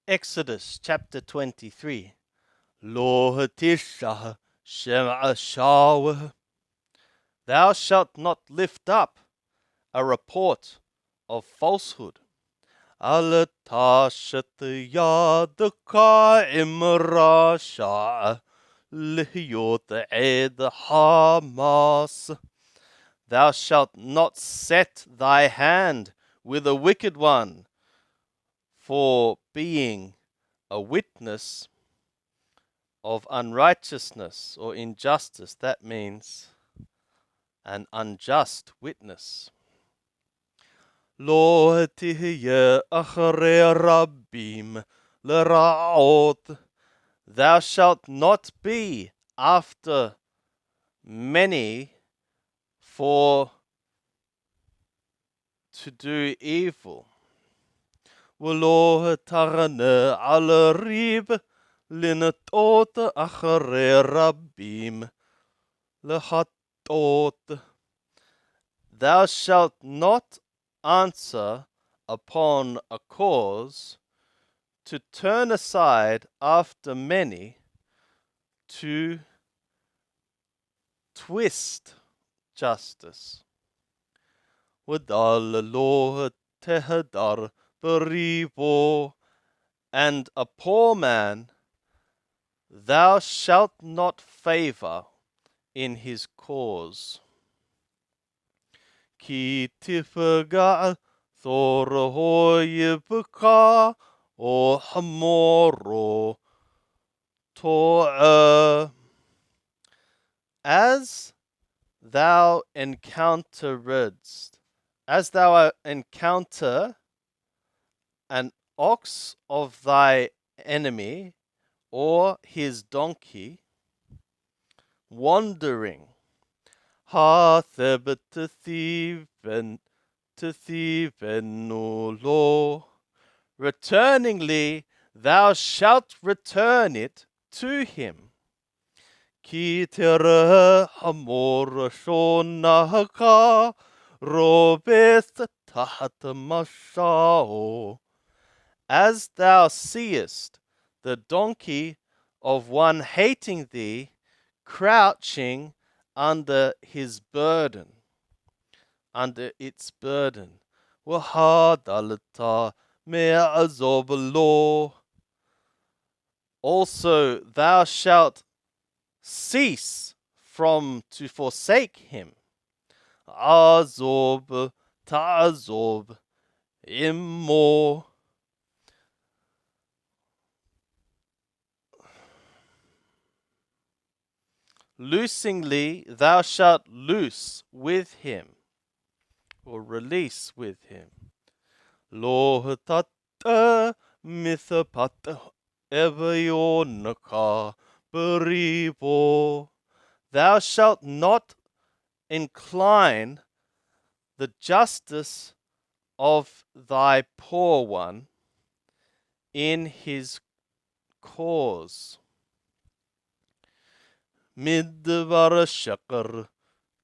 Exodus chapter 23. Lo hatisha shem'a shawa. Thou shalt not lift up a report of falsehood. Alatashat yadaka imrasha lihyot ed hamas. Thou shalt not set thy hand with a wicked one for being a witness of unrighteousness or injustice. That means an unjust witness. Lo tihye achrei rabbim lera'ot. Thou shalt not be after many for to do evil. V'lo tarne al rib linatot achrei rabbim lehatot. Thou shalt not answer upon a cause to turn aside after many, to twist justice. Wadal lo tehadar beribo, and a poor man thou shalt not favor in his cause. Ki tifga thorho yibka o hamoro to'a. As thou encounter an ox of thy enemy or his donkey wandering, hatheb tithivenu, returningly thou shalt return it to him. Ki tere hamor shonaka robeth tahat mashao. As thou seest the donkey of one hating thee crouching under its burden. Wahadalta me'azoblo. Also thou shalt cease from to forsake him. Azob ta'azob immo. Loosingly thou shalt loose with him, or release with him. Lo tata mithapat evayonaka beribo. Thou shalt not incline the justice of thy poor one in his cause. Midvar shakar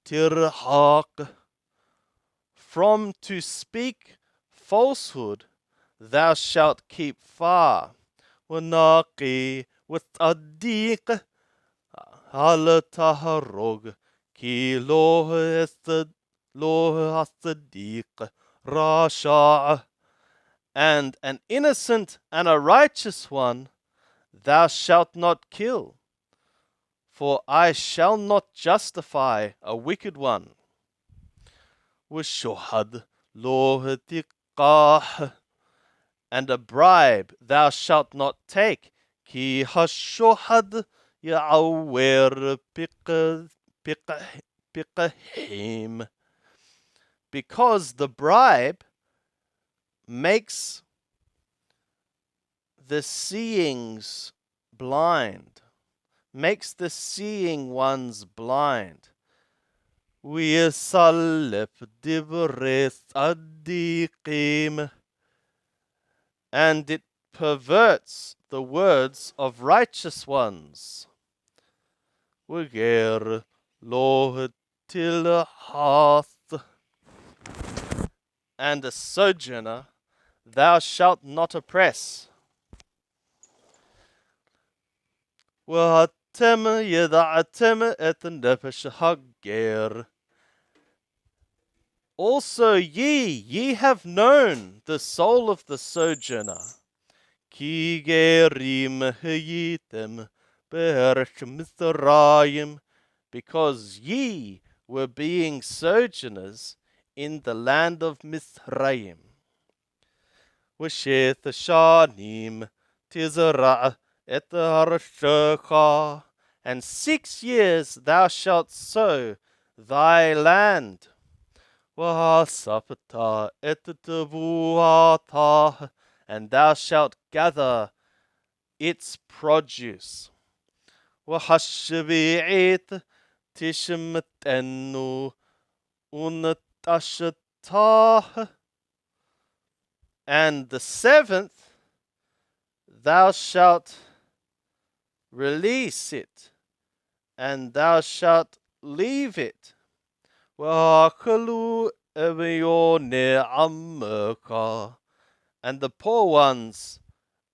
tirhaq. From to speak falsehood thou shalt keep far. Wanaqi watadiq halataharog ki lo hasadiq rasha. And an innocent and a righteous one thou shalt not kill, for I shall not justify a wicked one. Washohad lo hatiqah. And a bribe thou shalt not take. Ki hashohad ya'awer piqahim. Because the bribe makes the seeings blind, makes the seeing ones blind. Wiyasalep divres adiqim. And it perverts the words of righteous ones. Wger lo tilhath. And a sojourner thou shalt not oppress. ואתם ידעתם את נפש הגר. Also ye have known the soul of the sojourner. כי גרים הייתם בארץ מצרים, because ye were being sojourners in the land of Mithraim. ושת שנים תזרע את ארצך, and 6 years thou shalt sow thy land. ואספת את תבואתה, and thou shalt gather its produce. وحشبيعت تشمتنو ونتشتاه, and the 7th thou shalt release it, and thou shalt leave it. وَأَكَلُوا أَبْيُونِ عَمَّكَ, and the poor ones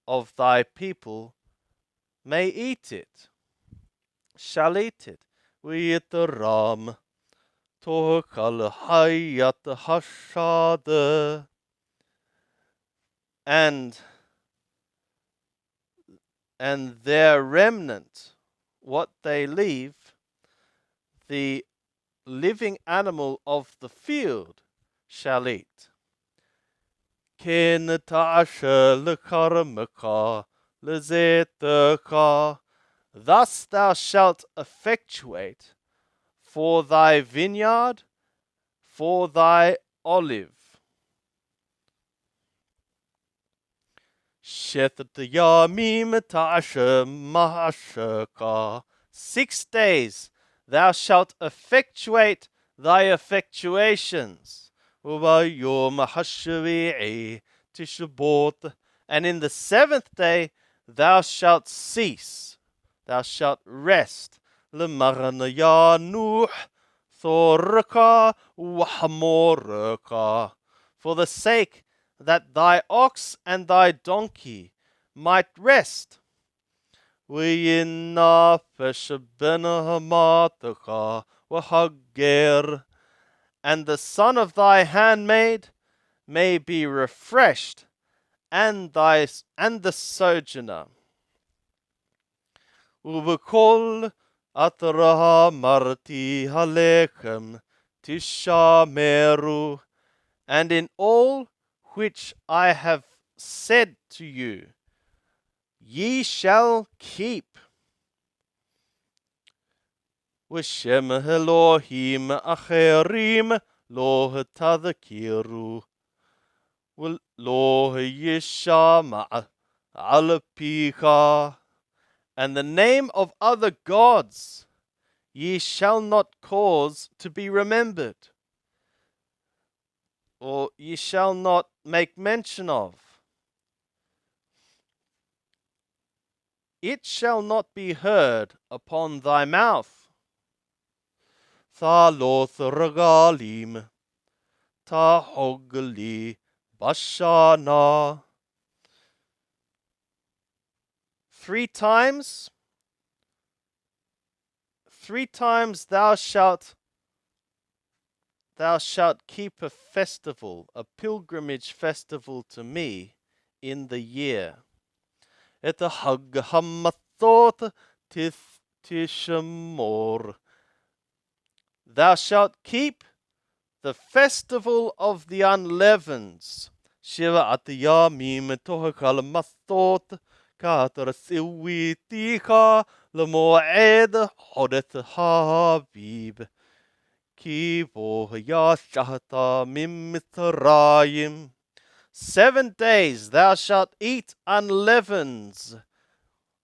of thy people may eat it, shall eat it. وَيَتَرَامْ تَوْكَلْ حَيَّةَ حَشَّادَ, and their remnant, what they leave, the living animal of the field shall eat. كن تعشى لكرمك لزيتك, thus thou shalt effectuate for thy vineyard, for thy olive. شتت ياميم تعشى معشك, 6 days thou shalt effectuate thy effectuations. وَبَيُّومَ حَشْوِعِي تِشْبُوتْ, and in the 7th day thou shalt cease, thou shalt rest. لَمَغْنَ يَا نُوحْ ثُورَكَ وَحَمُورَكَ, for the sake that thy ox and thy donkey might rest. وَيِنَّفَشْ بِنَهَمَاتَكَ وَحَجِّرْ, and the son of thy handmaid may be refreshed, and the sojourner. وبكل أطرها مرتي عليكم تشامروا, and in all which I have said to you, ye shall keep. وشم Elohim אחרים לא תذכרו, ולא ישמע על פיך, and the name of other gods ye shall not cause to be remembered, or ye shall not make mention of. It shall not be heard upon thy mouth. Thaloth regalim tahogli bashana. 3 times thou shalt keep a festival, a pilgrimage festival to me in the year. Et hag hamathot tishamor. Thou shalt keep the festival of the unleavens. Shiva atiyamim tohakal mathot katar siwitiha lemoed hodet habib. Kibo yashata mimitrayim. 7 days thou shalt eat unleavens,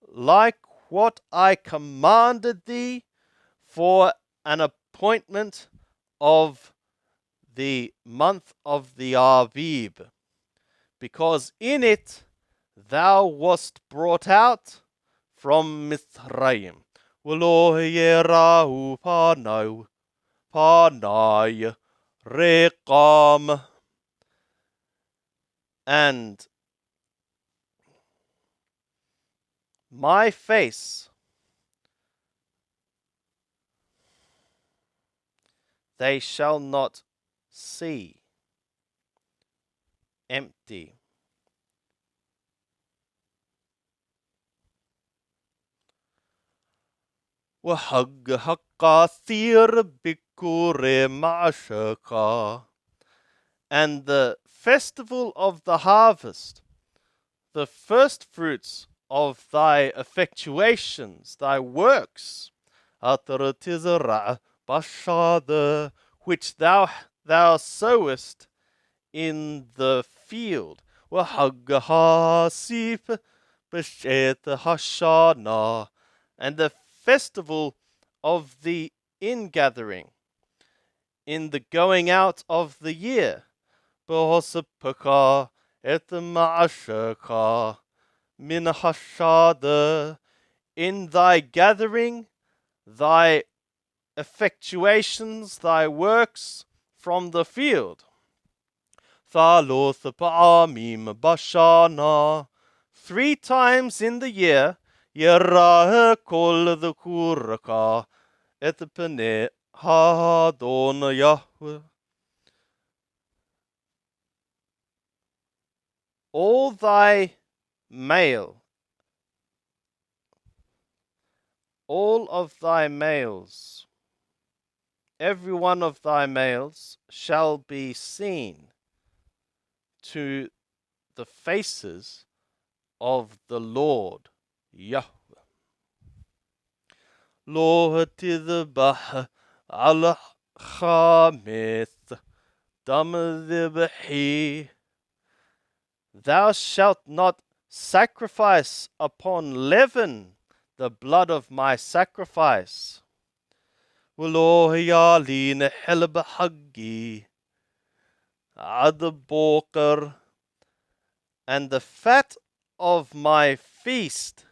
like what I commanded thee, for an appointment of the month of the Aviv, because in it thou wast brought out from Mithraim. V'lo yerahu panai reqam, and my face they shall not see. Empty. And the festival of the harvest, the first fruits of thy effectuations, thy works, which thou sowest in the field. And the festival of the ingathering, in the going out of the year. In thy gathering, thy effectuations, thy works from the field. Three times in the year, all thy male, all of thy males, every one of thy males shall be seen to the faces of the Lord Yahweh. Lord tizbah al chamith damdibhi. Thou shalt not sacrifice upon leaven the blood of my sacrifice. Wulohiyalin helbahagi adboker. And the fat of my feast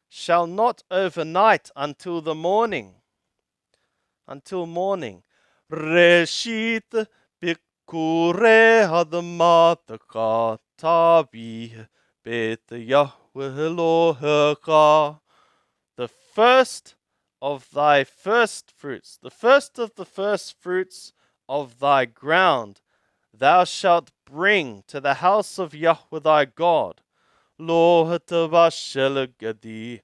shall not overnight until the morning. Until morning. Reshit bikure hadmataka tabi bet Yahweh Eloheka. The first of thy first fruits, the first of the first fruits of thy ground, thou shalt bring to the house of Yahweh thy God. Lo hatabashelagadi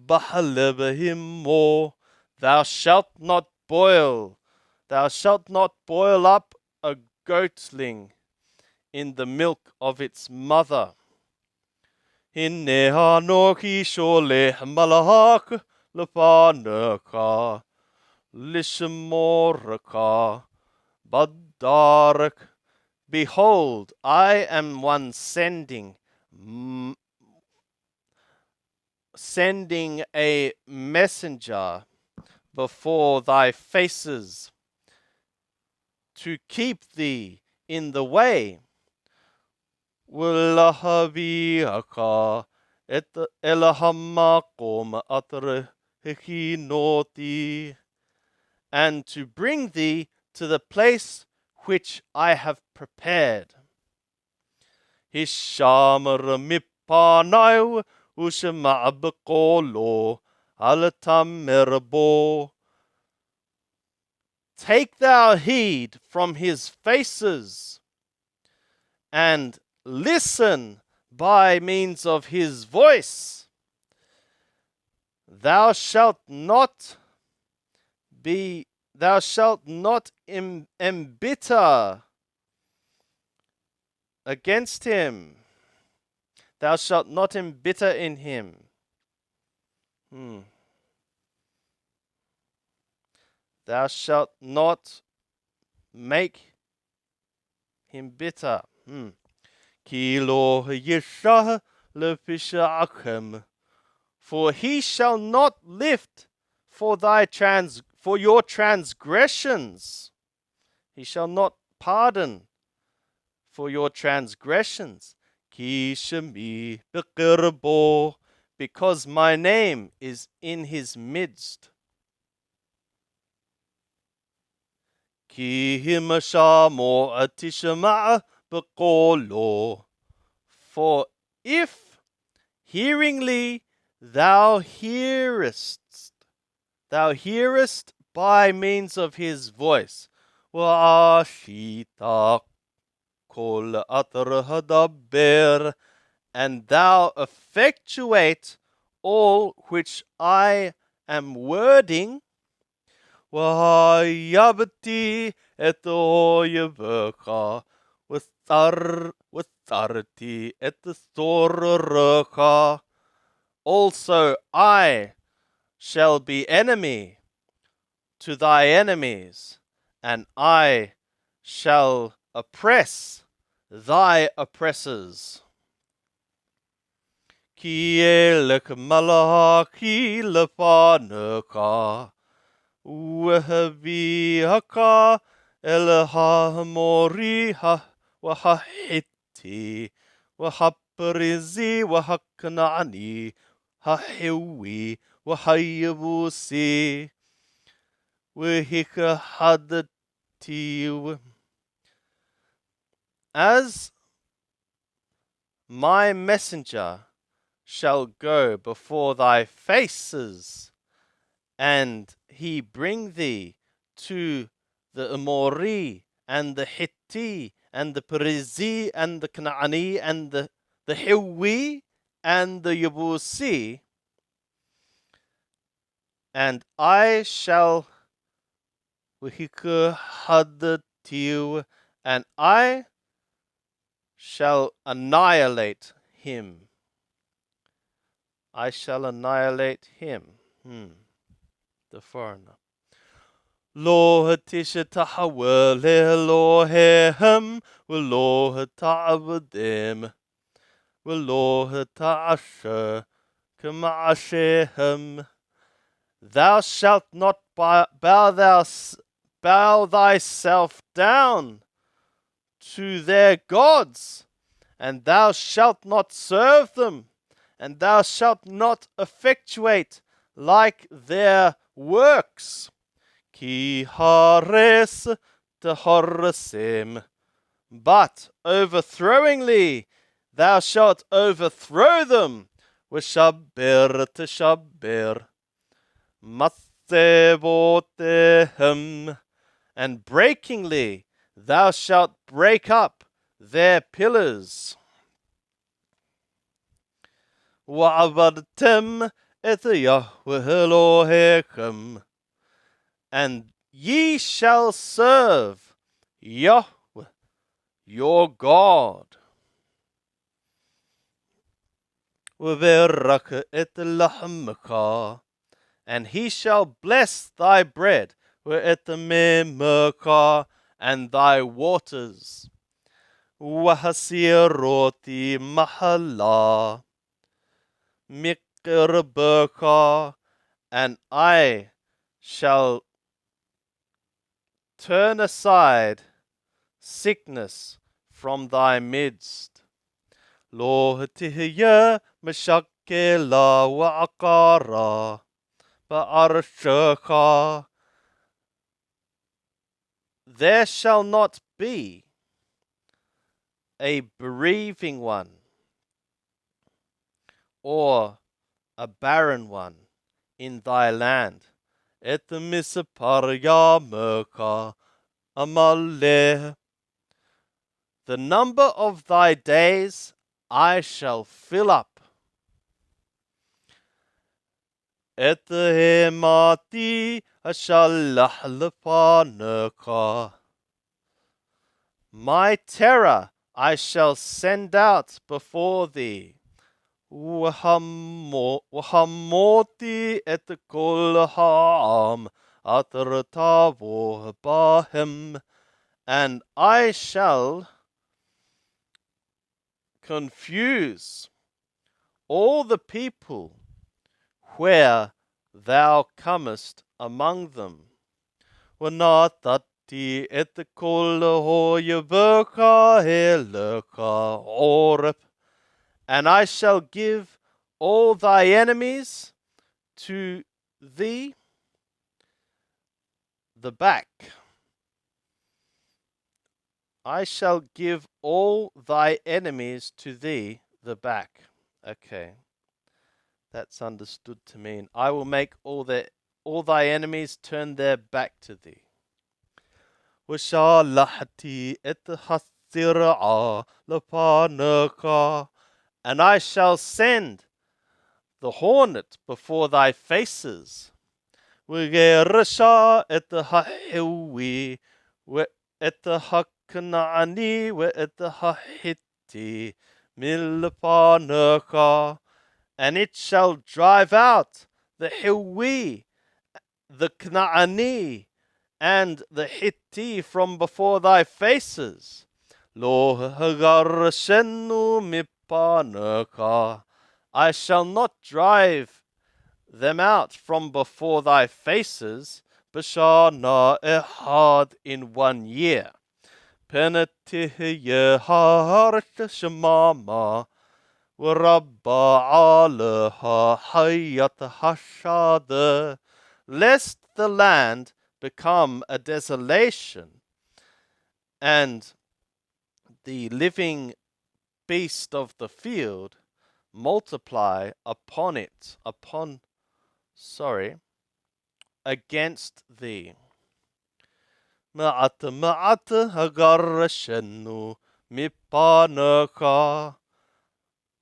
bahalebahimo. Thou shalt not boil up a goatling in the milk of its mother. Hinneha noki shole malahak lepanaka lishmoraka badarak. Behold, I am one sending a messenger before thy faces to keep thee in the way. Willahabiaka et elahamakom atrehechinoti, and to bring thee to the place which I have prepared. Hishamar mipanau ushema'abekolo alatamerbo. Take thou heed from his faces, and listen by means of his voice. Thou shalt not embitter against him. Thou shalt not embitter in him. Thou shalt not make him bitter. Kilo yishah lepishachem. For he shall not lift for your transgressions. He shall not pardon for your transgressions. Ki shemi beqirbo, because my name is in his midst. Ki himashamo atishama beqolo. For if hearingly thou hearest by means of his voice, وعشيتا كل أطرها دبر, and thou effectuate all which I am wording. وهيبتي اتويبك وثرتي اتثورك. Also I shall be enemy to thy enemies, and I shall oppress thy oppressors. Ki elek malaki lepanaka, وهبيهكا إلها موريها وهحتي وهبرزي وهكنعني هحوي وهيبوسي وهيك حدتي. As my messenger shall go before thy faces, and he bring thee to the Amori and the Hitti and the Perizi and the Kanaani and the Hiwi and the Yebusi, and I shall and I shall annihilate him. I shall annihilate him. The foreigner. לא תשתחווה לאלוהיהם ולא תעבדם ולא תעשה כמעשיהם. Thou shalt not bow thyself down to their gods, and thou shalt not serve them, and thou shalt not effectuate like their works. Ki hares tehorasem, but overthrowingly thou shalt overthrow them. V'shaber teshaber, matzebotehem, and breakingly thou shalt break up their pillars. Wa'avadtem et Yahweh Elohechem, and ye shall serve Yahweh your God. وَبَرَّكَ et lahmaka, and he shall bless thy bread, et memaka, and thy waters. وَهَسِيرoti mahala mikrbeka, and I shall turn aside sickness from thy midst. Lo tihya mashakela wa akara ba'arshaka. There shall not be a bereaving one or a barren one in thy land. Et misaparyamaka amaleh. The number of thy days I shall fill up. Et hemati ashallah lepanaka. My terror I shall send out before thee. Wahamoti et kol ha'am atartavo bahem, and I shall confuse all the people where thou comest among them. Wanatati et kol hoyabaka helaka orep, and I shall give all thy enemies to thee the back. I shall give all thy enemies to thee the back. Okay. That's understood to mean I will make all thy enemies turn their back to thee. وشالحتي اتحسرع لبانكا. And I shall send the hornet before thy faces. وغيرشا اتححوي واتحكنعني واتححتي من لبانكا. And it shall drive out the Hiwi, the Knaani, and the Hitti from before thy faces. Lo hagarshenu mipanaka. I shall not drive them out from before thy faces, b'shana ehad, in 1 year. Penatih yeharet shemama, وَرَبَّ عَلَيْهَا حَيَّةَ حَشَادَ, lest the land become a desolation, and the living beast of the field multiply against thee. مَعَتَ هَغَرَّشَنُّ مِپَانَكَ.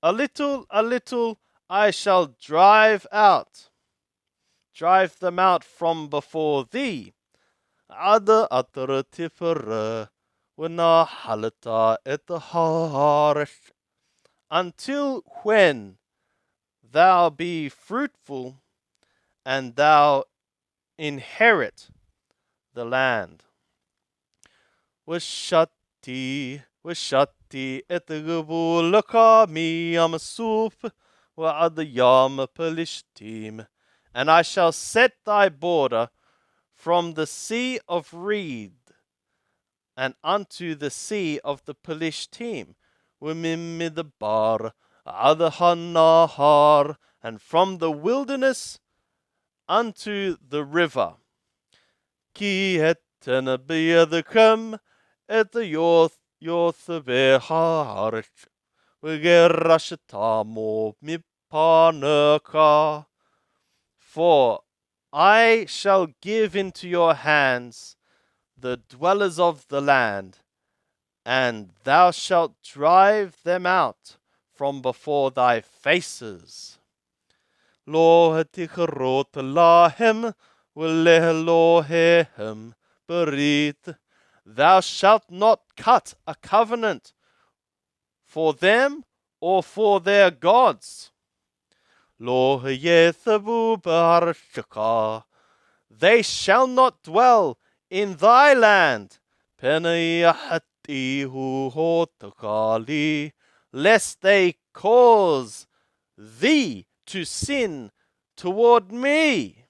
A little, I shall drive them out from before thee. Ada ataratifara, wena halata etaharish, until when thou be fruitful and thou inherit the land. Washati etagabulaka miyamasup wa'adayam pelishtim. And I shall set thy border from the sea of reed and unto the sea of the Pelishtim, Wimimidabar, Adahanahar, and from the wilderness unto the river. Ki etenabiyadakam et the Yothabeharit, Wigerashatamo mipanaka. For I shall give into your hands the dwellers of the land, and thou shalt drive them out from before thy faces. Lo hatikarot lahem welelohem berit. Thou shalt not cut a covenant for them or for their gods. Lo yethabu barshaka. They shall not dwell in thy land, lest they cause thee to sin toward me.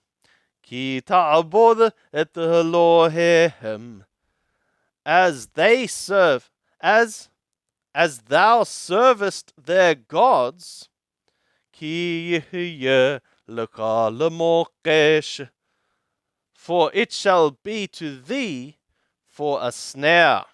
Ki ta'abod et Elohehem, as thou servest their gods. Ki yihye leka lemokesh, for it shall be to thee for a snare.